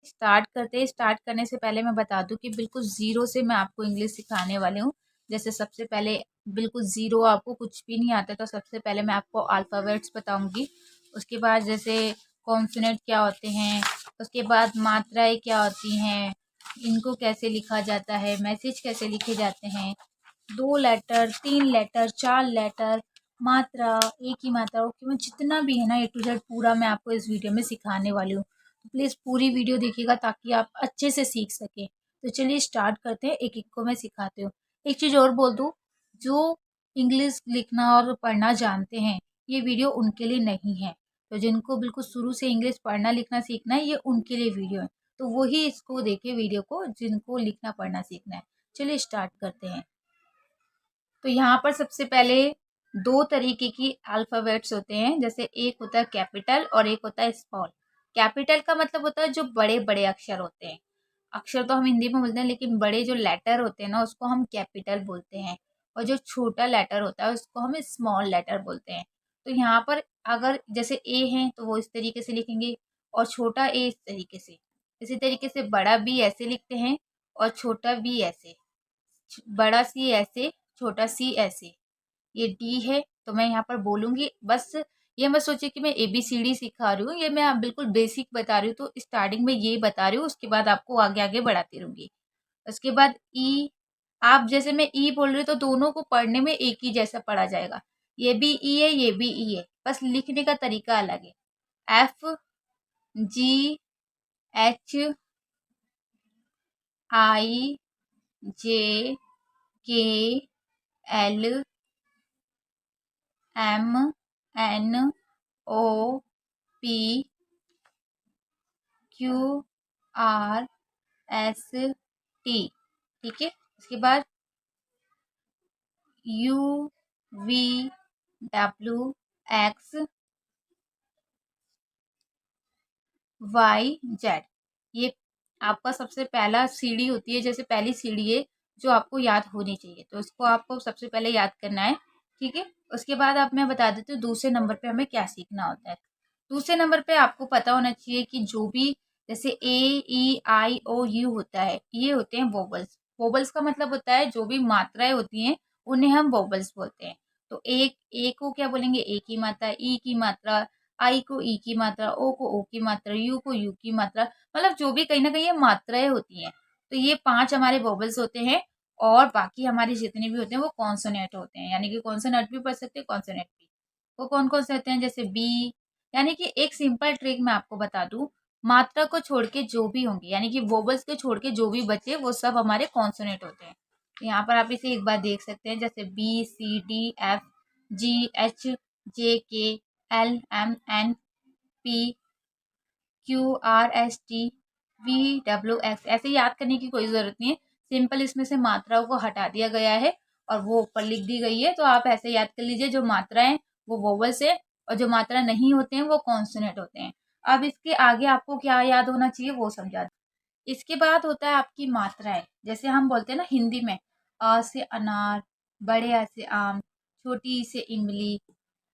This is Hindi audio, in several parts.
स्टार्ट करते हैं। स्टार्ट करने से पहले मैं बता दूं कि बिल्कुल ज़ीरो से मैं आपको इंग्लिश सिखाने वाली हूँ। जैसे सबसे पहले बिल्कुल ज़ीरो, आपको कुछ भी नहीं आता तो सबसे पहले मैं आपको अल्फ़ाबेट्स बताऊंगी। उसके बाद जैसे कॉन्सोनेंट क्या होते हैं, उसके बाद मात्राएं क्या होती हैं, इनको कैसे लिखा जाता है, मैसेज कैसे लिखे जाते हैं, 2 लेटर, 3 लेटर, 4 लेटर, मात्रा, एक ही मात्रा, ओके में जितना भी है ना ए टू जेड पूरा मैं आपको इस वीडियो में सिखाने वाली हूँ। तो प्लीज़ पूरी वीडियो देखिएगा ताकि आप अच्छे से सीख सकें। तो चलिए स्टार्ट करते हैं, एक एक को मैं सिखाती हूँ। एक चीज़ और बोल दूँ, जो इंग्लिश लिखना और पढ़ना जानते हैं ये वीडियो उनके लिए नहीं है। तो जिनको बिल्कुल शुरू से इंग्लिश पढ़ना लिखना सीखना है ये उनके लिए वीडियो है। तो वही इसको देखे वीडियो को जिनको लिखना पढ़ना सीखना है। चलिए स्टार्ट करते हैं। तो यहाँ पर सबसे पहले 2 तरीके की अल्फ़ाबेट्स होते हैं। जैसे एक होता है कैपिटल और एक होता है स्मॉल। कैपिटल का मतलब होता है जो बड़े बड़े अक्षर होते हैं। अक्षर तो हम हिंदी में बोलते हैं लेकिन बड़े जो लेटर होते हैं ना उसको हम कैपिटल बोलते हैं। और जो छोटा लेटर होता है उसको हम स्मॉल लेटर बोलते हैं। तो यहाँ पर अगर जैसे ए है तो वो इस तरीके से लिखेंगे और छोटा ए इस तरीके से। इसी तरीके से बड़ा बी ऐसे लिखते हैं और छोटा बी ऐसे, बड़ा सी ऐसे, छोटा सी ऐसे। ये डी है तो मैं यहाँ पर बोलूंगी। बस ये मत सोचिए कि मैं ABCD सिखा रही हूँ, ये मैं आप बिल्कुल बेसिक बता रही हूँ। तो स्टार्टिंग में ये बता रही हूँ, उसके बाद आपको आगे आगे बढ़ाती रहूंगी। उसके बाद ई। आप जैसे मैं ई बोल रही हूँ तो दोनों को पढ़ने में एक ही जैसा पढ़ा जाएगा। ये भी ई है, ये भी ई है, बस लिखने का तरीका अलग है। FGHIJKLMNOPQRST। ठीक है। उसके बाद UVWXYZ। ये आपका सबसे पहला सीढ़ी होती है, जैसे पहली सीढ़ी है जो आपको याद होनी चाहिए। तो इसको आपको सबसे पहले याद करना है। ठीक है। उसके बाद अब मैं बता देती हूँ दूसरे नंबर पे हमें क्या सीखना होता है। दूसरे नंबर पे आपको पता होना चाहिए कि जो भी जैसे A E I O U होता है, ये होते हैं वोबल्स। वोबल्स का मतलब होता है जो भी मात्राएं होती हैं उन्हें हम वोबल्स बोलते हैं। तो एक ए को क्या बोलेंगे, ए की मात्रा, ई की मात्रा, आई को ई की मात्रा, ओ को ओ की मात्रा, यू को यू की मात्रा, मतलब जो भी कहीं ना कहीं ये मात्राएं होती हैं। तो ये 5 हमारे वोबल्स होते हैं। और बाकी हमारे जितने भी होते हैं वो कॉन्सोनेंट होते हैं, यानी कि कॉन्सोनेंट भी पढ़ सकते हैं, कॉन्सोनेंट भी। वो कौन कौन से होते हैं, जैसे बी। यानी कि एक सिंपल ट्रिक मैं आपको बता दूं, मात्रा को छोड़ के जो भी होंगे, यानी कि वोबल्स को छोड़ के जो भी बचे वो सब हमारे कॉन्सोनेंट होते हैं। तो यहाँ पर आप इसे एक बार देख सकते हैं, जैसे BCDFGHJKLMNPQRSTVWX। ऐसे याद करने की कोई ज़रूरत नहीं है। सिंपल इसमें से मात्राओं को हटा दिया गया है और वो ऊपर लिख दी गई है। तो आप ऐसे याद कर लीजिए, जो मात्राएं वो वोवल्स है और जो मात्रा नहीं होते हैं वो कॉन्सोनेंट होते हैं। अब इसके आगे आपको क्या याद होना चाहिए वो समझा दूं। इसके बाद होता है आपकी मात्राएं। जैसे हम बोलते हैं ना हिंदी में, अ से अनार, बड़े आ से आम, छोटी ई से इमली,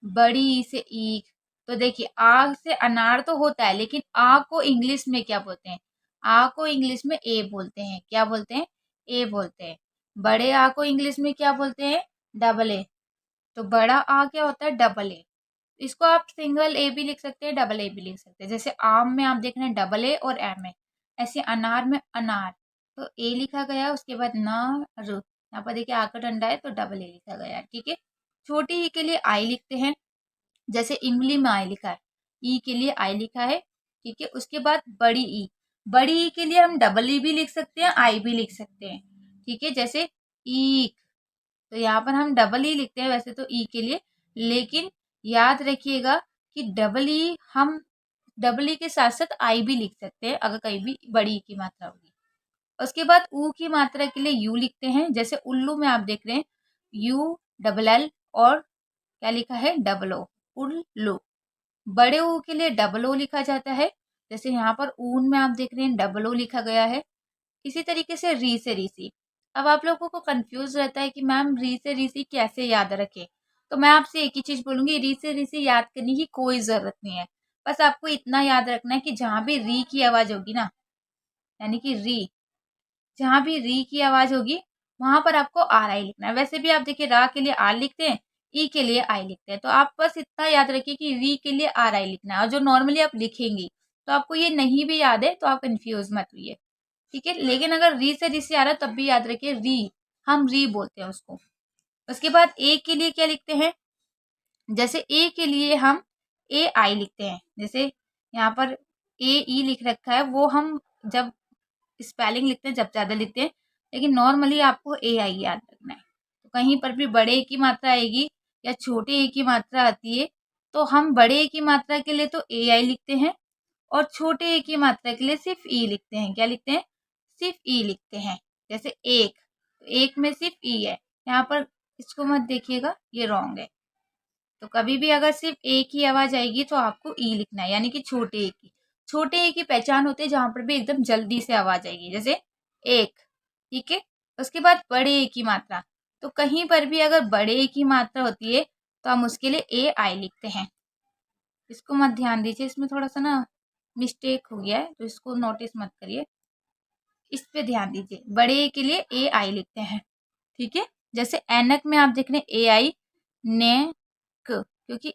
बड़ी ई से ईख। तो देखिए आ से अनार तो होता है लेकिन आ को इंग्लिश में क्या बोलते हैं, आ को इंग्लिश में ए बोलते हैं। क्या बोलते हैं, ए बोलते हैं। बड़े आ को इंग्लिश में क्या बोलते हैं, डबल ए। तो बड़ा आ क्या होता है, डबल ए। इसको आप सिंगल ए भी लिख सकते हैं, डबल ए भी लिख सकते हैं। जैसे आम में आप देख रहे हैं डबल ए और एम है, ऐसे अनार में अनार तो ए लिखा गया, उसके बाद ना रु, यहाँ पर देखिए आ का डंडा है तो डबल ए लिखा गया है। ठीक है। छोटी ई के लिए आई लिखते हैं, जैसे इमली में आई लिखा है, ई के लिए आई लिखा है। ठीक है। उसके बाद बड़ी ई, बड़ी ई के लिए हम डबल ई भी लिख सकते हैं, आई भी लिख सकते हैं। ठीक है। जैसे ईख, तो यहाँ पर हम डबल ई लिखते हैं वैसे तो ई के लिए, लेकिन याद रखिएगा कि डबल ई हम डबल ई के साथ साथ आई भी लिख सकते हैं अगर कहीं भी बड़ी ई की मात्रा होगी। उसके बाद ऊ की मात्रा के लिए यू लिखते हैं, जैसे उल्लू में आप देख रहे हैं यू डबल एल और क्या लिखा है, डबल ओ, उल्लू। बड़े ऊ के लिए डबल ओ लिखा जाता है, जैसे यहाँ पर ऊन में आप देख रहे हैं डबल ओ लिखा गया है। इसी तरीके से री से रीसी। अब आप लोगों को कंफ्यूज रहता है कि मैम री से रीसी कैसे याद रखें, तो मैं आपसे एक ही चीज बोलूंगी, री से रीसी याद करने की कोई जरूरत नहीं है। बस आपको इतना याद रखना है कि जहां भी री की आवाज होगी ना यानी कि री, जहाँ भी री की आवाज होगी वहां पर आपको आर आई लिखना है। वैसे भी आप देखिए रा के लिए आर लिखते हैं, ई के लिए आई लिखते हैं, तो आप बस इतना याद रखिए कि री के लिए आर आई लिखना है। और जो नॉर्मली आप लिखेंगी तो आपको ये नहीं भी याद है तो आप कंफ्यूज मत हुई, ठीक है। लेकिन अगर री से री से आ रहा है तब भी याद रखिए री, हम री बोलते हैं उसको। उसके बाद ए के लिए क्या लिखते हैं, जैसे ए के लिए हम ए आई लिखते हैं। जैसे यहाँ पर ए ई लिख रखा है, वो हम जब स्पेलिंग लिखते हैं जब ज़्यादा लिखते हैं, लेकिन नॉर्मली आपको ए आई याद रखना है। तो कहीं पर भी बड़े ए की मात्रा आएगी या छोटे ए की मात्रा आती है तो हम बड़े ए की मात्रा के लिए तो ए आई लिखते हैं और छोटे ए की मात्रा के लिए सिर्फ ई लिखते हैं। क्या लिखते हैं, सिर्फ ई लिखते हैं। जैसे एक, तो एक में सिर्फ ई है, यहाँ पर इसको मत देखिएगा, ये रॉन्ग है। तो कभी भी अगर सिर्फ ए की आवाज आएगी तो आपको ई लिखना है, यानी कि छोटे ए की। छोटे ए की पहचान होती है जहां पर भी एकदम जल्दी से आवाज आएगी, जैसे एक, ठीक है। उसके बाद बड़े ए की मात्रा, तो कहीं पर भी अगर बड़े ए की मात्रा होती है तो हम उसके लिए ए आई लिखते हैं। इसको मत ध्यान दीजिए, इसमें थोड़ा सा ना मिस्टेक हो गया है तो इसको नोटिस मत करिए, इस पे ध्यान दीजिए। बड़े ए के लिए ए आई लिखते हैं, ठीक है। जैसे ऐनक में आप देख रहे हैं ए आई ने क, क्योंकि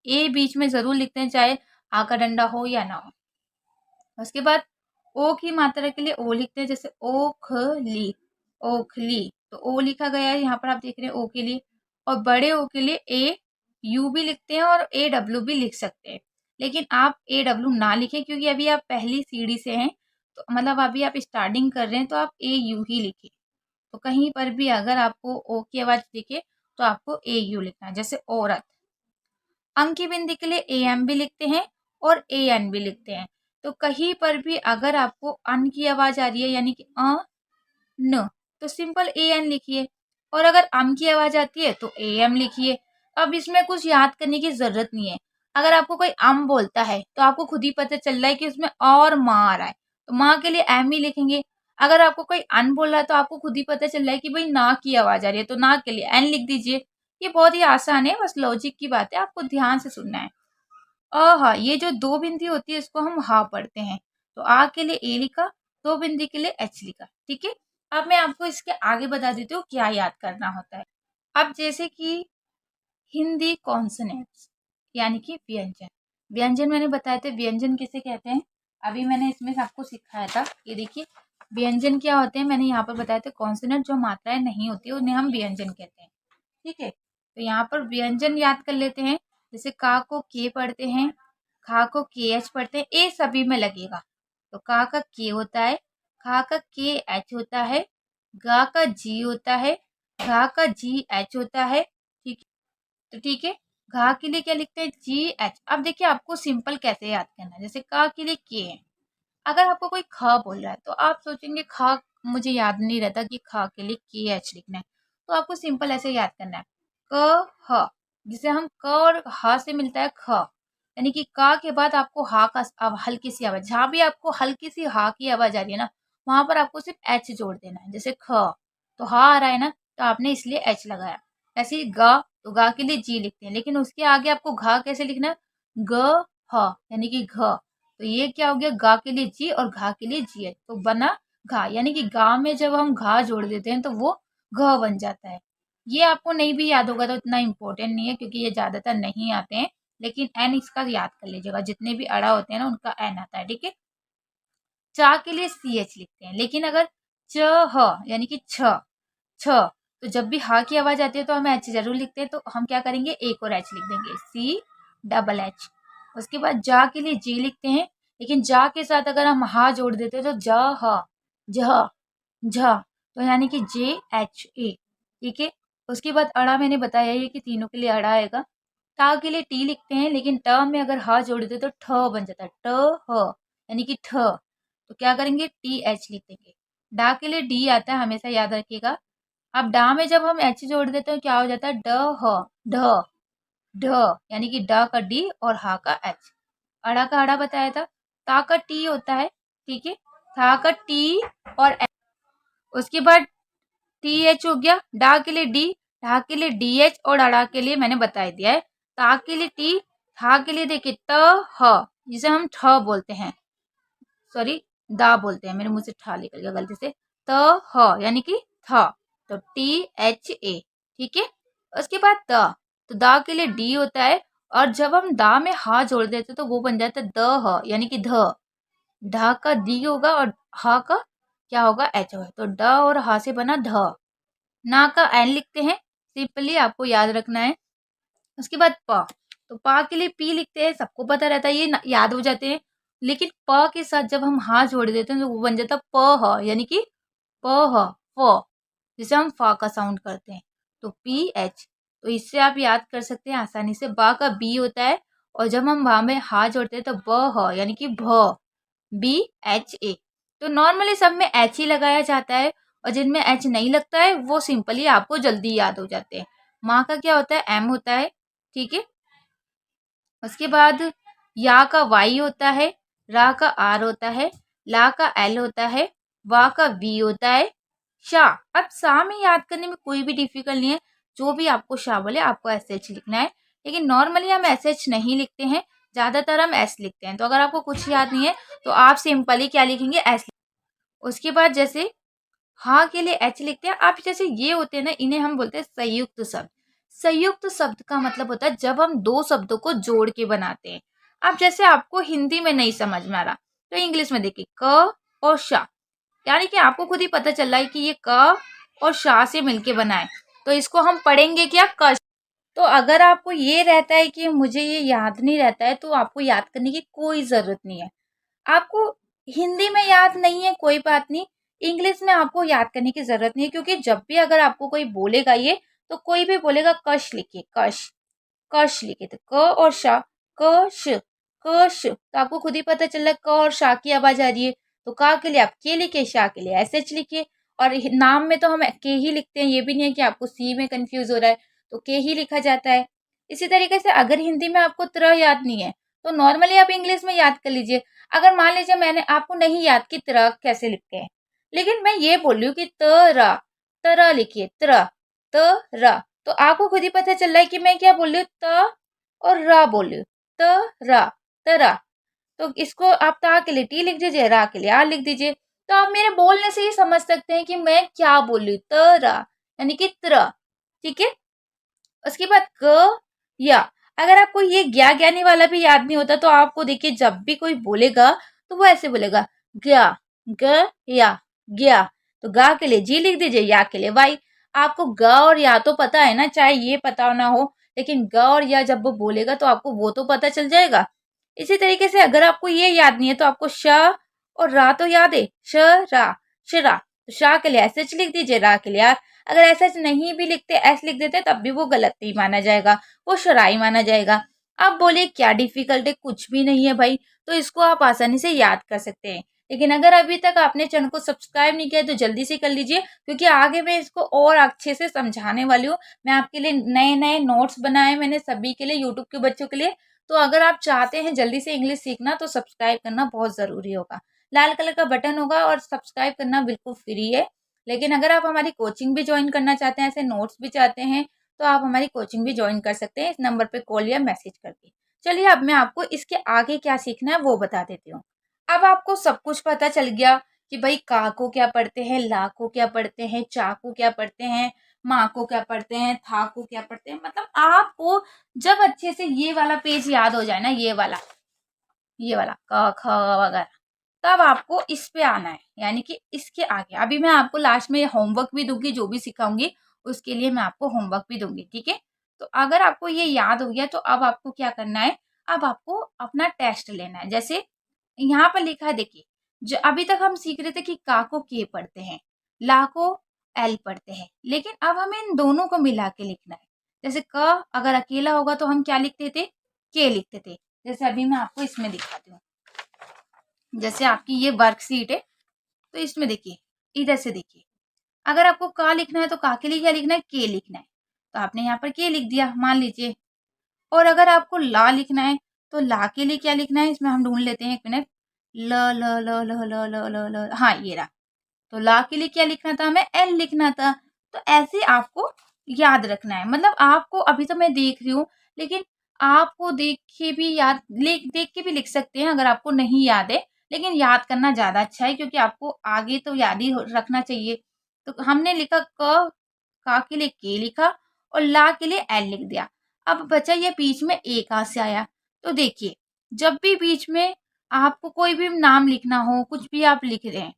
ए बीच में जरूर लिखते हैं चाहे आ का डंडा हो या ना हो। उसके बाद ओ की मात्रा के लिए ओ लिखते हैं, जैसे ओखली, ओखली, तो ओ लिखा गया है यहाँ पर आप देख रहे हैं ओ के लिए। और बड़े ओ के लिए ए यू भी लिखते हैं और ए डब्ल्यू भी लिख सकते हैं, लेकिन आप ए डब्ल्यू ना लिखें क्योंकि अभी आप पहली सीढ़ी से हैं, तो मतलब अभी आप स्टार्टिंग कर रहे हैं तो आप ए यू ही लिखें। तो कहीं पर भी अगर आपको ओ की आवाज दिखे तो आपको ए यू लिखना है। जैसे औरत, अंक की बिंदी के लिए ए एम भी लिखते हैं और ए एन भी लिखते हैं। तो कहीं पर भी अगर आपको अन की आवाज आ रही है यानी कि न, तो सिंपल ए एन लिखिए, और अगर अम की आवाज आती है तो ए एम लिखिए। अब इसमें कुछ याद करने की जरूरत नहीं है। अगर आपको कोई अम बोलता है तो आपको खुद ही पता चल रहा है कि उसमें और माँ आ रहा है, तो माँ के लिए एम ही लिखेंगे। अगर आपको कोई अन बोल रहा है तो आपको खुद ही पता चल रहा है कि भाई ना की आवाज आ रही है, तो ना के लिए एन लिख दीजिए। ये बहुत ही आसान है, बस लॉजिक की बात है, आपको ध्यान से सुनना है। हा, ये जो दो बिंदी होती है इसको हम हा पढ़ते हैं। तो आ के लिए ए लिखा, दो बिंदी के लिए एच लिखा, ठीक है। अब मैं आपको इसके आगे बता देती हूँ क्या याद करना होता है। अब जैसे कि हिंदी कॉन्सोनेंट्स यानी कि व्यंजन, व्यंजन मैंने बताया था व्यंजन किसे कहते हैं, अभी मैंने इसमें आपको सिखाया था। ये देखिए व्यंजन क्या होते हैं, मैंने यहाँ पर बताया था कॉन्सोनेंट जो मात्राएं नहीं होती है उन्हें हम व्यंजन कहते हैं, ठीक है। तो यहाँ पर व्यंजन याद कर लेते हैं। जैसे का को के पढ़ते हैं, खा को के एच पढ़ते हैं, ए सभी में लगेगा। तो का के होता है, खा का के एच होता है, गा का जी होता है, घा का जी एच होता है, ठीक है। तो ठीक है, घा के लिए क्या लिखते हैं, जी एच। अब देखिए आपको सिंपल कैसे याद करना है। जैसे का के लिए के है, अगर आपको कोई ख बोल रहा है तो आप सोचेंगे ख मुझे याद नहीं रहता कि ख के लिए के एच लिखना है, तो आपको सिंपल ऐसे याद करना है क ह, जिसे हम क और ह से मिलता है ख, यानी कि क के बाद आपको हा का हल्की सी आवाज, जहां भी आपको हल्की सी हा की आवाज आ रही है ना वहां पर आपको सिर्फ एच जोड़ देना है। जैसे ख, तो हा आ रहा है ना तो आपने इसलिए एच लगाया। ऐसे ही गा, तो गा के लिए जी लिखते हैं, लेकिन उसके आगे आपको घा कैसे लिखना है, ग ह, यानी कि घ। तो ये क्या हो गया, गा के लिए जी और घा के लिए जी है, तो बना घा, यानी कि गा में जब हम घा जोड़ देते हैं तो वो घ बन जाता है। ये आपको नहीं भी याद होगा तो इतना इम्पोर्टेंट नहीं है क्योंकि ये ज्यादातर नहीं आते हैं, लेकिन एन इसका याद कर लीजिएगा, जितने भी अड़ा होते हैं ना उनका एन आता है, ठीक है। चा के लिए सी एच लिखते हैं, लेकिन अगर च ह यानी कि छ, छ, तो जब भी हा की आवाज आती है तो हम एच जरूर लिखते हैं, तो हम क्या करेंगे एक और एच लिख देंगे, सी डबल एच। उसके बाद जा के लिए जी लिखते हैं, लेकिन जा के साथ अगर हम हा जोड़ देते हैं तो ज ह, झ, झ, तो यानी कि जे एच ए, ठीक है। उसके बाद अड़ा मैंने बताया ये कि तीनों के लिए अड़ा आएगा। टा के लिए टी लिखते हैं, लेकिन ट में अगर हा जोड़ देते तो ठ बन जाता है, ट ह, यानी कि ठ, तो क्या करेंगे टी एच लिख देंगे। डा के लिए डी आता है, हमेशा याद रखिएगा। अब डा में जब हम एच जोड़ देते हैं क्या हो जाता है, ड ह, ढ, ढ, यानी कि ड का डी और हा का एच। अड़ा का अड़ा बताया था, ता का टी होता है, ठीक है, था का टी और एच। उसके बाद टी एच हो गया, डा के लिए डी, ढा के लिए डी एच और अड़ा के लिए मैंने बता दिया है। ता के लिए टी, था के लिए देखिए त ह, जिसे हम ठ बोलते हैं, सॉरी दा बोलते हैं, मेरे मुंह से ठा निकल गया गलती से। त ह यानी कि था, तो THA, ठीक है। उसके बाद द, तो दा के लिए डी होता है, और जब हम दा में हा जोड़ देते तो वो बन जाता है द ह यानी कि ध। ढा का दी होगा और हा का क्या होगा, एच होगा, तो ड और हा से बना ध। ना का एन लिखते हैं, सिंपली आपको याद रखना है। उसके बाद प, तो पा के लिए पी लिखते हैं, सबको पता रहता है, ये याद हो जाते हैं। लेकिन प के साथ जब हम हा जोड़ देते हैं तो वो बन जाता है प ह यानी कि प ह, फ, जिसे हम फा का साउंड करते हैं, तो PH। तो इससे आप याद कर सकते हैं आसानी से। बा का बी होता है, और जब हम बा में हा जोड़ते हैं तो ब ह यानी कि भ, BHA। तो नॉर्मली सब में एच ही लगाया जाता है, और जिनमें एच नहीं लगता है वो सिंपली आपको जल्दी याद हो जाते हैं। माँ का क्या होता है, M होता है, ठीक है। उसके बाद या का वाई होता है, रा का आर होता है, ला का एल होता है, वा का वी होता है, शाह। अब शाह में याद करने में कोई भी डिफिकल्ट नहीं है, जो भी आपको शाह बोले आपको एस एच लिखना है। लेकिन नॉर्मली हम एस एच नहीं लिखते हैं, ज्यादातर हम एस लिखते हैं। तो अगर आपको कुछ याद नहीं है तो आप सिंपली क्या लिखेंगे, एस। उसके बाद जैसे हाँ के लिए एच लिखते हैं आप, जैसे ये होते हैं ना, इन्हें हम बोलते हैं संयुक्त शब्द। संयुक्त शब्द का मतलब होता है जब हम दो शब्दों को जोड़ के बनाते हैं। अब जैसे आपको हिंदी में नहीं समझ में आ रहा तो इंग्लिश में देखिए, क और शा, यानी कि आपको खुद ही पता चल रहा है कि ये क और शा से मिलके बना है, तो इसको हम पढ़ेंगे क्या, कश। तो अगर आपको ये रहता है कि मुझे ये याद नहीं रहता है, तो आपको याद करने की कोई जरूरत नहीं है। आपको हिंदी में याद नहीं है कोई बात नहीं, इंग्लिश में आपको याद करने की जरूरत नहीं है, क्योंकि जब भी अगर आपको कोई बोलेगा ये, तो कोई भी बोलेगा कश लिखिए, कश, कश लिखिए, तो क और शा, कश, कश, तो आपको खुद ही पता चल रहा है क और शा की आवाज आ रही है। तो का के लिए आप के लिखिए, शा के लिए एस एच लिखिए। और नाम में तो हम के ही लिखते हैं, ये भी नहीं है कि आपको सी में कंफ्यूज हो रहा है, तो के ही लिखा जाता है। इसी तरीके से अगर हिंदी में आपको तरह याद नहीं है तो नॉर्मली आप इंग्लिश में याद कर लीजिए। अगर मान लीजिए मैंने आपको नहीं याद कि तरह कैसे लिखते हैं, लेकिन मैं ये बोल रही हूँ कि तरा, तरह लिखिए, तरह, तरह, तो आपको खुद ही पता चल रहा है कि मैं क्या बोल रही हूँ, त और रा बोल रही हूँ, तरह, तरह। तो इसको आप ता के लिए टी लिख दीजिए, रा के लिए आर लिख दीजिए। तो आप मेरे बोलने से ही समझ सकते हैं कि मैं क्या बोल रही हूँ, तरह यानी कि तरह, ठीक है। उसके बाद ग या, अगर आपको ये ज्ञा ज्ञानी वाला भी याद नहीं होता तो आपको देखिए जब भी कोई बोलेगा तो वो ऐसे बोलेगा, ज्ञा, ग या, ज्ञा। तो गा के लिए जी लिख दीजिए, या के लिए वाई। आपको ग और या तो पता है ना, चाहे ये पता ना हो, लेकिन ग और या जब वो बोलेगा तो आपको वो तो पता चल जाएगा। इसी तरीके से अगर आपको ये याद नहीं है तो आपको श और रा तो याद है, श रा, शरा। तो शा के लिए एस एच लिख दीजिए, रा के लिए आर। अगर ऐसा नहीं भी लिखते, एस लिख देते, तब भी वो गलत नहीं माना जाएगा, वो शराई माना जाएगा। अब बोलिए क्या डिफिकल्ट है, कुछ भी नहीं है भाई, तो इसको आप आसानी से याद कर सकते हैं। लेकिन अगर अभी तक आपने चैनल को सब्सक्राइब नहीं किया तो जल्दी से कर लीजिए, क्योंकि आगे मैं इसको और अच्छे से समझाने वाली हूँ। मैं आपके लिए नए नए नोट्स बनाए मैंने सभी के लिए, यूट्यूब के बच्चों के लिए। तो अगर आप चाहते हैं जल्दी से इंग्लिश सीखना तो सब्सक्राइब करना बहुत जरूरी होगा। लाल कलर का बटन होगा और सब्सक्राइब करना बिल्कुल फ्री है। लेकिन अगर आप हमारी कोचिंग भी ज्वाइन करना चाहते हैं, ऐसे नोट्स भी चाहते हैं, तो आप हमारी कोचिंग भी ज्वाइन कर सकते हैं इस नंबर पे कॉल या मैसेज करके। चलिए अब मैं आपको इसके आगे क्या सीखना है वो बता देती हूँ। अब आपको सब कुछ पता चल गया कि भाई का को क्या पढ़ते हैं, ला को क्या पढ़ते हैं, चा को क्या पढ़ते हैं, माँ को क्या पढ़ते हैं, था को क्या पढ़ते हैं। मतलब आपको जब अच्छे से ये वाला पेज याद हो जाए ना, ये वाला क ख वगैरह, तब आपको इस पे आना है, यानी कि इसके आगे। अभी मैं आपको लास्ट में होमवर्क भी दूंगी, जो भी सिखाऊंगी उसके लिए मैं आपको होमवर्क भी दूंगी, ठीक है। तो अगर आपको ये याद हो गया तो अब आपको क्या करना है, अब आपको अपना टेस्ट लेना है। जैसे यहाँ पर लिखा है, देखिए जो अभी तक हम सीख रहे थे कि का को के पढ़ते हैं, ला को एल पढ़ते हैं, लेकिन अब हमें इन दोनों को मिला के लिखना है। जैसे क अगर अकेला होगा तो हम क्या लिखते थे, के लिखते थे। जैसे अभी मैं आपको इसमें दिखाती हूँ, जैसे आपकी ये वर्कशीट है, तो इसमें देखिए, इधर से देखिए, अगर आपको का लिखना है तो का के लिए क्या लिखना है, के लिखना है, तो आपने यहाँ पर के लिख दिया मान लीजिए। और अगर आपको ला लिखना है तो ला के लिए क्या लिखना है, इसमें हम ढूंढ लेते हैं, एक मिनट, ल ल ल ल ल ल ल ल, हाँ ये रहा। तो ला के लिए क्या लिखना था, हमें एल लिखना था। तो ऐसे आपको याद रखना है। मतलब आपको अभी तो मैं देख रही हूँ, लेकिन आपको देख के भी देख के भी लिख सकते हैं अगर आपको नहीं याद है। लेकिन याद करना ज़्यादा अच्छा है क्योंकि आपको आगे तो याद ही रखना चाहिए। तो हमने लिखा क, का के लिए के लिखा और ला के लिए एल लिख दिया। अब बचा ये बीच में ए कहाँ से आया? तो देखिए, जब भी बीच में आपको कोई भी नाम लिखना हो, कुछ भी आप लिख रहे हैं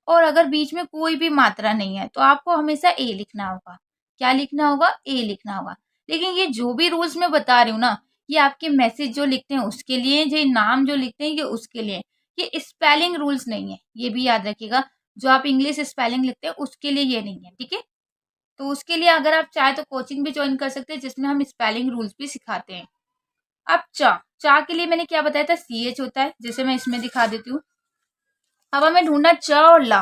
और अगर बीच में कोई भी मात्रा नहीं है, तो आपको हमेशा ए लिखना होगा। क्या लिखना होगा? ए लिखना होगा। लेकिन ये जो भी रूल्स मैं बता रही हूँ ना, ये आपके मैसेज जो लिखते हैं उसके लिए, ये नाम जो लिखते हैं ये उसके लिए। ये स्पेलिंग रूल्स नहीं है, ये भी याद रखिएगा। जो आप इंग्लिश स्पेलिंग लिखते हैं उसके लिए ये नहीं है, ठीक है? तो उसके लिए अगर आप चाहें तो कोचिंग भी जॉइन कर सकते हैं जिसमें हम स्पेलिंग रूल्स भी सिखाते हैं। अब चा के लिए मैंने क्या बताया था? CH होता है, जैसे मैं इसमें दिखा देती हूँ। अब हमें ढूंढना च और ला,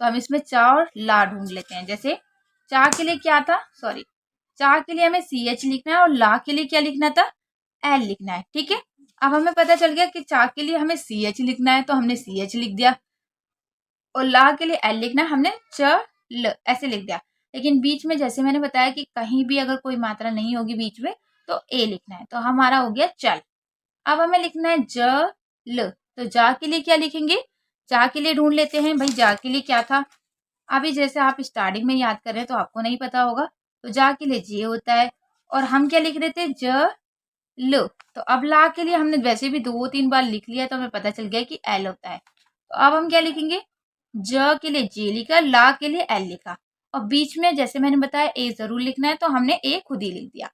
तो हम इसमें चा और ला ढूंढ लेते हैं। जैसे चा के लिए क्या था? सॉरी, चा के लिए हमें CH लिखना है और ला के लिए क्या लिखना था? एल लिखना है, ठीक है? अब हमें पता चल गया कि चा के लिए हमें CH लिखना है, तो हमने CH लिख दिया और ला के लिए एल लिखना है, हमने च ल ऐसे लिख दिया। लेकिन बीच में जैसे मैंने बताया कि कहीं भी अगर कोई मात्रा नहीं होगी बीच में, तो ए लिखना है। तो हमारा हो गया चल। अब हमें लिखना है ज ल, तो जा के लिए क्या लिखेंगे? जा के लिए ढूंढ लेते हैं। भाई जा के लिए क्या था? अभी जैसे आप स्टार्टिंग में याद कर रहे हैं तो आपको नहीं पता होगा। तो जा के लिए जे होता है और हम क्या लिख रहे थे? ज ल। तो अब ला के लिए हमने वैसे भी 2-3 बार लिख लिया तो हमें पता चल गया कि एल होता है। तो अब हम क्या लिखेंगे? ज के लिए जे लिखा, ला के लिए एल लिखा और बीच में जैसे मैंने बताया ए जरूर लिखना है, तो हमने ए खुद ही लिख दिया।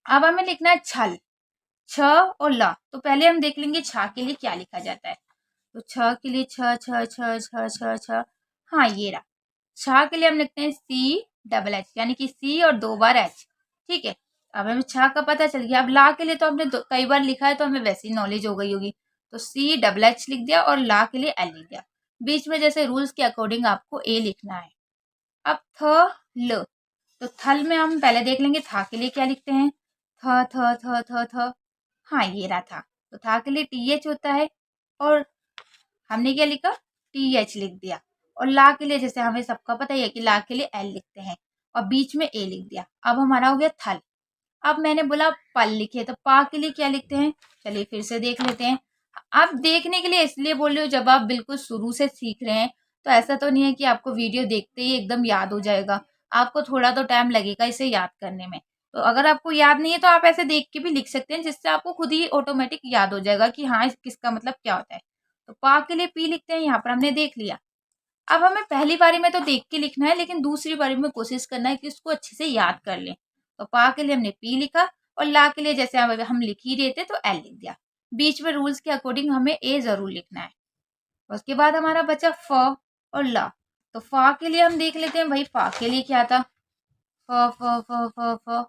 अब हमें लिखना है छल, छ और ला। तो पहले हम देख लेंगे छ के लिए क्या लिखा जाता है। तो छ के लिए छ छ छ छ छ छ, हाँ ये रहा। छ के लिए हम लिखते हैं CH यानी कि C और 2 बार H, ठीक है? अब हमें छ का पता चल गया। अब ला के लिए तो हमने कई बार लिखा है तो हमें वैसी नॉलेज हो गई होगी। तो CH लिख दिया और ला के लिए L लिख दिया। बीच में जैसे रूल्स के अकॉर्डिंग आपको ए लिखना है। अब थ ल, तो थल में हम पहले देख लेंगे था के लिए क्या लिखते हैं। थ थ थ थ थ, हाँ ये रहा था। तो था के लिए TH होता है और हमने क्या लिखा? TH लिख दिया। और ला के लिए जैसे हमें सबका पता ही है कि ला के लिए एल लिखते हैं और बीच में ए लिख दिया। अब हमारा हो गया थल। अब मैंने बोला पल लिखे, तो पा के लिए क्या लिखते हैं? चलिए फिर से देख लेते हैं। आप देखने के लिए इसलिए बोल रहे हो, जब आप बिल्कुल शुरू से सीख रहे हैं तो ऐसा तो नहीं है कि आपको वीडियो देखते ही एकदम याद हो जाएगा। आपको थोड़ा तो टाइम लगेगा इसे याद करने में। तो अगर आपको याद नहीं है तो आप ऐसे देख के भी लिख सकते हैं, जिससे आपको खुद ही ऑटोमेटिक याद हो जाएगा कि हाँ किसका मतलब क्या होता है। तो पा के लिए पी लिखते हैं, यहाँ पर हमने देख लिया। अब हमें पहली बारी में तो देख के लिखना है, लेकिन दूसरी बारी में कोशिश करना है कि उसको अच्छे से याद कर लें। तो पा के लिए हमने पी लिखा और ला के लिए जैसे हम लिख ही रहे थे तो एल लिख दिया। बीच में रूल्स के अकॉर्डिंग हमें ए जरूर लिखना है। उसके बाद हमारा बचा फ और ला। तो फा के लिए हम देख लेते हैं। भाई फा के लिए क्या था? फ फ फ फ फ,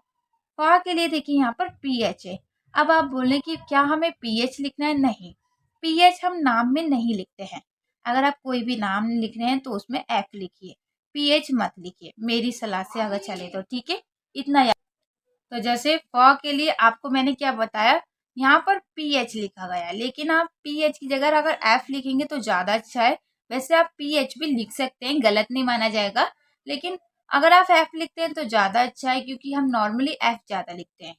फा के लिए देखिए यहाँ पर PH है। अब आप बोलें कि क्या हमें PH लिखना है? नहीं, PH हम नाम में नहीं लिखते हैं। अगर आप कोई भी नाम लिख रहे हैं तो उसमें F लिखिए, PH मत लिखिए, मेरी सलाह से अगर चले तो, ठीक है? इतना याद। तो जैसे फ के लिए आपको मैंने क्या बताया, यहाँ पर PH लिखा गया है, लेकिन आप PH की जगह अगर F लिखेंगे तो ज़्यादा अच्छा है। वैसे आप PH भी लिख सकते हैं, गलत नहीं माना जाएगा, लेकिन अगर आप F लिखते हैं तो ज़्यादा अच्छा है क्योंकि हम नॉर्मली F ज़्यादा लिखते हैं।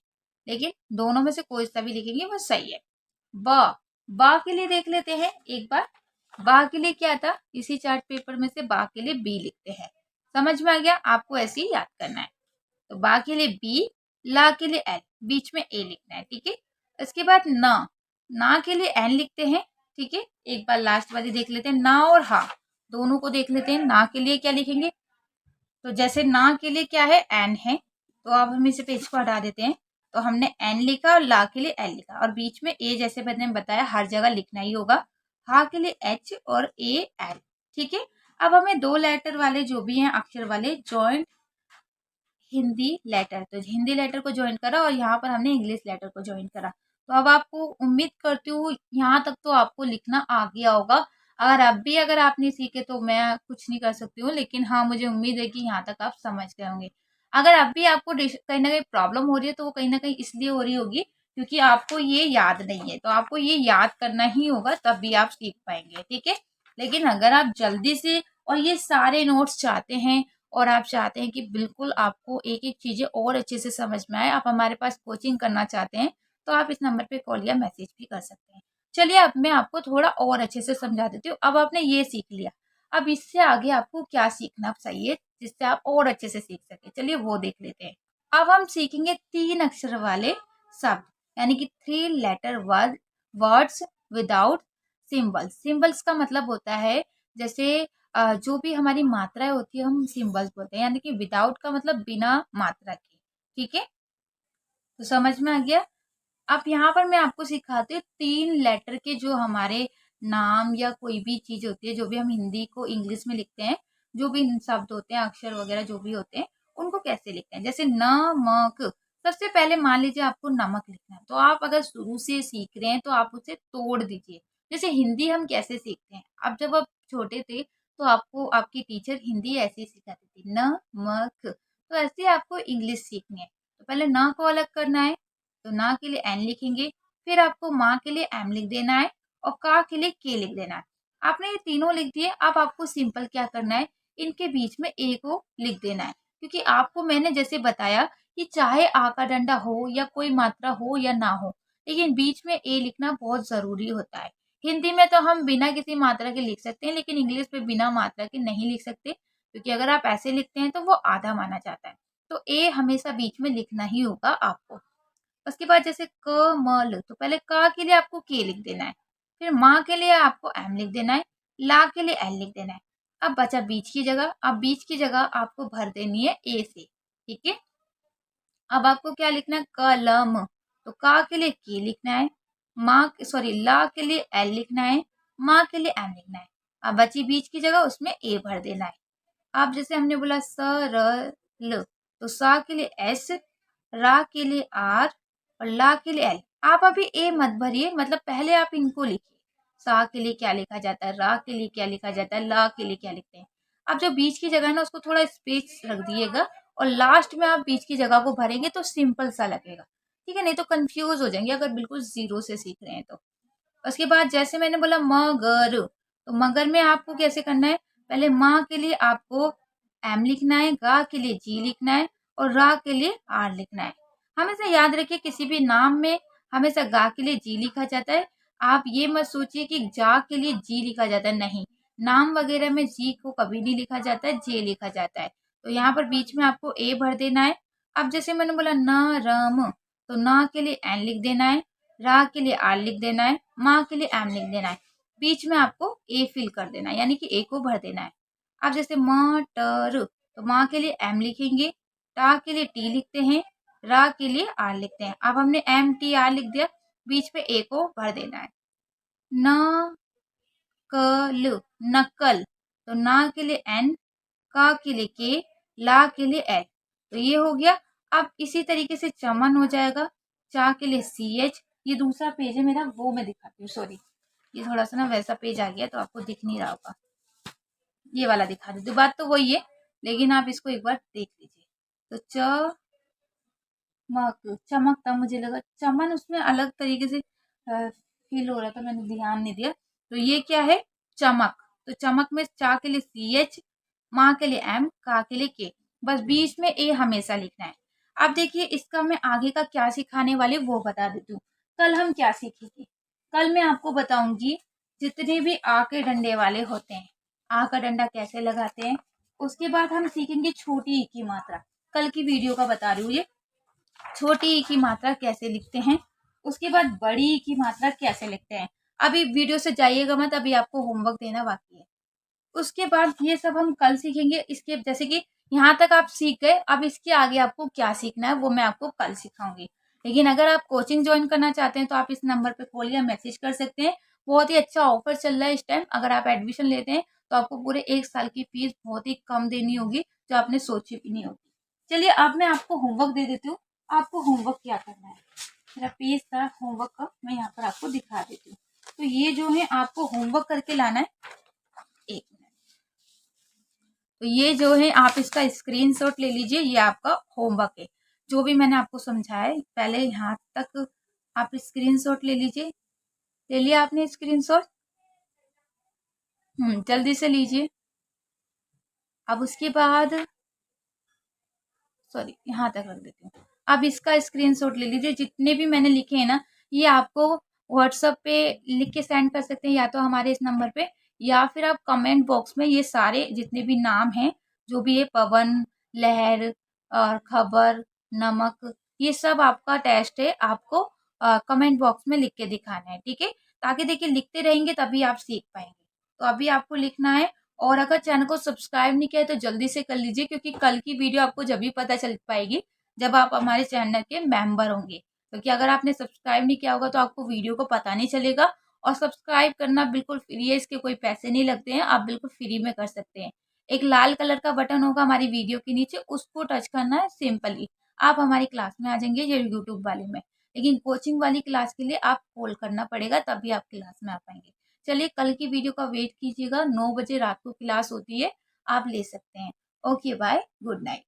लेकिन दोनों में से कोई सा भी लिखेंगे वो सही है। बा के लिए देख लेते हैं एक बार। बा के लिए क्या था? इसी चार्ट पेपर में से बा के लिए B लिखते हैं। समझ में आ गया? आपको ऐसे ही याद करना है। तो बा के लिए B, ला के लिए एल, बीच में ए लिखना है, ठीक है? इसके बाद ना के लिए एन लिखते हैं, ठीक है? एक बार लास्ट वाली देख लेते हैं, ना और हा दोनों को देख लेते हैं। ना के लिए क्या लिखेंगे? तो जैसे ना के लिए क्या है? एन है, तो अब हम इसे पेज को हटा देते हैं। तो हमने एन लिखा और ला के लिए एल लिखा और बीच में ए, जैसे मैंने बताया हर जगह लिखना ही होगा। हा के लिए एच और ए एल, ठीक है? अब हमें 2 लेटर वाले जो भी हैं अक्षर वाले जॉइंट हिंदी लेटर, तो हिंदी लेटर को ज्वाइन करा और यहाँ पर हमने इंग्लिश लेटर को ज्वाइन करा। तो अब आपको उम्मीद करती हूँ यहाँ तक तो आपको लिखना आ गया होगा। अगर आप नहीं सीखे तो मैं कुछ नहीं कर सकती हूँ, लेकिन हाँ मुझे उम्मीद है कि यहाँ तक आप समझ गए होंगे। अगर अब भी आपको कहीं ना कहीं प्रॉब्लम हो रही है तो वो कहीं ना कहीं इसलिए हो रही होगी क्योंकि आपको ये याद नहीं है। तो आपको ये याद करना ही होगा, तब भी आप सीख पाएंगे, ठीक है? लेकिन अगर आप जल्दी से और ये सारे नोट्स चाहते हैं और आप चाहते हैं कि बिल्कुल आपको एक-एक चीज़ें और अच्छे से समझ में आए, आप हमारे पास कोचिंग करना चाहते हैं, तो आप इस नंबर पे कॉल या मैसेज भी कर सकते हैं। चलिए अब मैं आपको थोड़ा और अच्छे से समझा देती हूँ। अब आपने ये सीख लिया, अब इससे आगे आपको क्या सीखना चाहिए जिससे आप और अच्छे से सीख सके, चलिए वो देख लेते हैं। अब हम सीखेंगे 3 अक्षर वाले शब्द, यानी कि 3 letter words without symbols. Symbols का मतलब होता है जैसे जो भी हमारी मात्राएं होती है हम सिंबल्स बोलते हैं, यानी कि विदाउट का मतलब बिना मात्रा के। ठीक है, तो समझ में आ गया। अब यहाँ पर मैं आपको सिखाती हूँ 3 लेटर के जो हमारे नाम या कोई भी चीज होती है, जो भी हम हिंदी को इंग्लिश में लिखते हैं, जो भी शब्द होते हैं, अक्षर वगैरह जो भी होते हैं, उनको कैसे लिखते हैं। जैसे नमक, सबसे पहले मान लीजिए आपको नमक लिखना है, तो आप अगर शुरू से सीख रहे हैं तो आप उसे तोड़ दीजिए। जैसे हिंदी हम कैसे सीखते हैं, अब जब आप छोटे थे तो आपको आपकी टीचर हिंदी ऐसे ही सिखाती थी, नमक। तो ऐसे आपको इंग्लिश सीखनी है, तो पहले न को अलग करना है, तो ना के लिए एन लिखेंगे, फिर आपको माँ के लिए एम लिख देना है और का के लिए के लिख देना है। आपने ये तीनों लिख दिए। अब आपको सिंपल क्या करना है, इनके बीच में ए को लिख देना है, क्योंकि आपको मैंने जैसे बताया कि चाहे आ का डंडा हो या कोई मात्रा हो या ना हो, लेकिन बीच में ए लिखना बहुत जरूरी होता है। हिंदी में तो हम बिना किसी मात्रा के लिख सकते हैं, लेकिन इंग्लिश में बिना मात्रा के नहीं लिख सकते, क्योंकि अगर आप ऐसे लिखते हैं तो वो आधा माना जाता है। तो ए हमेशा बीच में लिखना ही होगा आपको। उसके बाद जैसे कमल, तो पहले क के लिए आपको के लिख देना है, फिर माँ के लिए आपको एम लिख देना है, ला के लिए एल लिख देना है। अब बचा बीच की जगह, अब बीच की जगह आपको भर देनी है ए से। ठीक है, अब आपको क्या लिखना है, कलम, तो का के लिए के लिखना है, माँ सॉरी ला के लिए एल लिखना है, माँ के लिए एम लिखना है। अब बची बीच की जगह उसमें ए भर देना है। अब जैसे हमने बोला सरल, तो सा के लिए एस, रा के लिए आर और ला के लिए एल। आप अभी ए मत भरिए, मतलब पहले आप इनको लिखिए। सा के लिए क्या लिखा जाता है, रा के लिए क्या लिखा जाता है, ला के लिए क्या लिखते हैं। अब जो बीच की जगह है ना उसको थोड़ा स्पेस रख दिएगा, और लास्ट में आप बीच की जगह को भरेंगे तो सिंपल सा लगेगा। ठीक है, नहीं तो कंफ्यूज हो जाएंगे अगर बिल्कुल जीरो से सीख रहे हैं तो। उसके बाद जैसे मैंने बोला मगर, तो मगर में आपको कैसे करना है, पहले माँ के लिए आपको एम लिखना है, गा के लिए जी लिखना है और रा के लिए आर लिखना है। हमेशा याद रखिए किसी भी नाम में हमेशा गा के लिए जी लिखा जाता है। आप ये मत सोचिए कि जा के लिए जी लिखा जाता है, नहीं, नाम वगैरह में जी को कभी नहीं लिखा जाता है, जे लिखा जाता है। तो यहाँ पर बीच में आपको ए भर देना है। अब जैसे मैंने बोला न रम, तो ना के लिए एन लिख देना है, रा के लिए आर लिख देना है, माँ के लिए एम लिख देना है। बीच में आपको ए फिल कर देना है, यानी कि ए को भर देना है। अब जैसे मटर, तो माँ के लिए एम लिखेंगे, टा के लिए टी लिखते हैं, रा के लिए आर लिखते हैं। अब हमने एम टी आर लिख दिया, बीच में ए को भर देना है। न कल, नकल, तो ना के लिए एन, का के लिए के, ला के लिए एल, तो ये हो गया। अब इसी तरीके से चमन हो जाएगा, चा के लिए सी एच। ये दूसरा पेज है मेरा, वो मैं दिखाती हूँ, सॉरी ये थोड़ा सा ना वैसा पेज आ गया तो आपको दिख नहीं रहा होगा, ये वाला दिखा देती हूँ। बात तो वही है, लेकिन आप इसको एक बार देख लीजिए। तो चमक, चमकता, मुझे लगा चमन उसमें अलग तरीके से फील हो रहा था, मैंने ध्यान नहीं दिया। तो ये क्या है, चमक, तो चमक में चा के लिए सी एच, माँ के लिए एम, का के लिए के, बस बीच में ए हमेशा लिखना है। अब देखिए इसका मैं आगे का क्या सिखाने वाली वो बता देती हूँ। कल हम क्या सीखेंगे, कल मैं आपको बताऊंगी जितने भी आ के डंडे वाले होते हैं, आ का डंडा कैसे लगाते हैं। उसके बाद हम सीखेंगे छोटी ई की मात्रा, कल की वीडियो का बता रही हूँ ये, छोटी ई की मात्रा कैसे लिखते हैं। उसके बाद बड़ी ई की मात्रा कैसे लिखते हैं। अभी वीडियो से जाइएगा मत, अभी आपको होमवर्क देना बाकी है। उसके बाद ये सब हम कल सीखेंगे। इसके जैसे कि यहाँ तक आप सीख गए, अब इसके आगे आपको क्या सीखना है वो मैं आपको कल सिखाऊंगी। लेकिन अगर आप कोचिंग ज्वाइन करना चाहते हैं तो आप इस नंबर पे कॉल या मैसेज कर सकते हैं। बहुत ही अच्छा ऑफर चल रहा है इस टाइम, अगर आप एडमिशन लेते हैं तो आपको पूरे 1 साल की फीस बहुत ही कम देनी होगी, जो आपने सोची भी नहीं होगी। चलिए अब मैं आपको होमवर्क दे देती हूँ। आपको होमवर्क क्या करना है, मेरा पेज था होमवर्क का, मैं यहाँ पर आपको दिखा देती हूँ। तो ये जो है आपको होमवर्क करके लाना है। एक मिनट, तो ये जो है आप इसका स्क्रीनशॉट ले लीजिए, ये आपका होमवर्क है। जो भी मैंने आपको समझाया है पहले यहाँ तक आप स्क्रीनशॉट ले लीजिए। ले लिया आपने स्क्रीनशॉट? जल्दी से लीजिए। अब उसके बाद सॉरी यहाँ तक रख देती हूँ। अब इसका स्क्रीनशॉट ले लीजिए, जितने भी मैंने लिखे हैं ना ये आपको व्हाट्सएप पे लिख के सेंड कर सकते हैं, या तो हमारे इस नंबर पे, या फिर आप कमेंट बॉक्स में ये सारे जितने भी नाम हैं, जो भी है पवन, लहर और खबर, नमक, ये सब आपका टेस्ट है, आपको कमेंट बॉक्स में लिख के दिखाना है, ठीक है। ताकि देखिए लिखते रहेंगे तभी आप सीख पाएंगे। तो अभी आपको लिखना है, और अगर चैनल को सब्सक्राइब नहीं किया है तो जल्दी से कर लीजिए, क्योंकि कल की वीडियो आपको जब भी पता चल पाएगी जब आप हमारे चैनल के मेंबर होंगे। क्योंकि अगर आपने सब्सक्राइब नहीं किया होगा तो आपको वीडियो को पता नहीं चलेगा। और सब्सक्राइब करना बिल्कुल फ्री है, इसके कोई पैसे नहीं लगते हैं, आप बिल्कुल फ्री में कर सकते हैं। एक लाल कलर का बटन होगा हमारी वीडियो के नीचे, उसको टच करना है सिंपली, आप हमारी क्लास में आ जाएंगे, ये यूट्यूब वाले में। लेकिन कोचिंग वाली क्लास के लिए आप कॉल करना पड़ेगा, तभी आप क्लास में आ पाएंगे। चलिए कल की वीडियो का वेट कीजिएगा, 9 बजे रात को क्लास होती है, आप ले सकते हैं। Okay bye, good night.